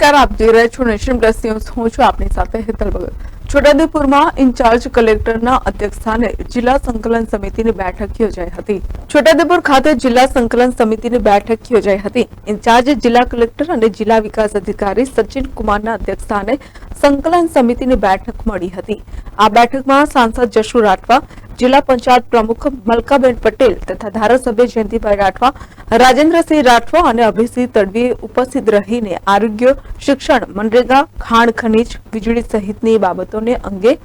નમસ્કાર, આપ જોઈ રહ્યા છો નેશન પ્લસ ન્યૂઝ। હું છું આપની સાથે હેતલ ભગત। છોટાઉદેપુરમાં ઇન્ચાર્જ કલેક્ટરના અધ્યક્ષસ્થાને જિલ્લા સંકલન સમિતિની બેઠક યોજાઈ હતી। છોટાઉદેપુર ખાતે જિલ્લા સંકલન સમિતિની બેઠક યોજાઈ હતી। ઇન્ચાર્જ જિલ્લા કલેક્ટર અને જિલ્લા વિકાસ અધિકારી સચિન કુમારના અધ્યક્ષસ્થાને સંકલન સમિતિની બેઠક મળી હતી। આ બેઠકમાં સાંસદ જશુ રાઠવા, जिला पंचायत प्रमुख मलकाबेन पटेल तथा धारासभ्य जयंतीभाई राठवा, राजेन्द्रसिंह राठवा और अभिसिंह तडवीए उपस्थित रहीने आरोग्य, शिक्षण, मनरेगा, खाण खनिज, वीजળી सहितनी बाबतोने अंगे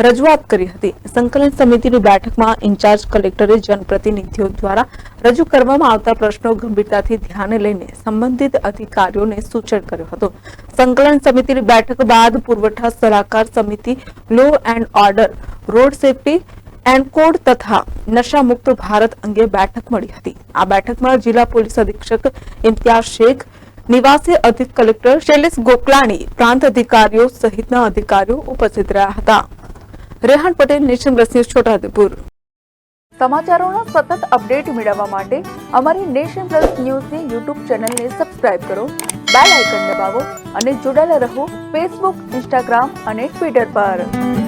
रजूआत करी हती। संकलन समितिनी बेठकमां इंचार्ज कलेक्टरे जनप्रतिनिधिओ द्वारा रजू करवामां आवता प्रश्नो गंभीरताथी ध्याने लईने संबंधित अधिकारीओने सूचन कर्युं हतुं। संकलन समितिनी बेठक बाद पुरवठा सलाहकार समिति, law and order, road safety and code तथा नशा मुक्त भारत अंगे बैठक मળી હતી। આ બેઠકમાં જિલ્લા પોલીસ અધિક્ષક ઇમ્તિયાઝ શેખ, નિવાસી અધિક કલેક્ટર શૈલેષ ગોકલાણી, પ્રાંત અધિકારીઓ સહિતના અધિકારીઓ ઉપસ્થિત રહ્યા હતા। Rehan Patel, Nation Plus News, Chhota Udepur. સમાચારોના સતત અપડેટ મેળવવા માટે અમારી નેશન પ્લસ ન્યૂઝની યુટ્યુબ ચેનલને સબસ્ક્રાઇબ કરો, બેલ આઇકન દબાવો અને જોડાયેલા રહો ફેસબુક, ઇન્સ્ટાગ્રામ અને ટ્વિટર પર।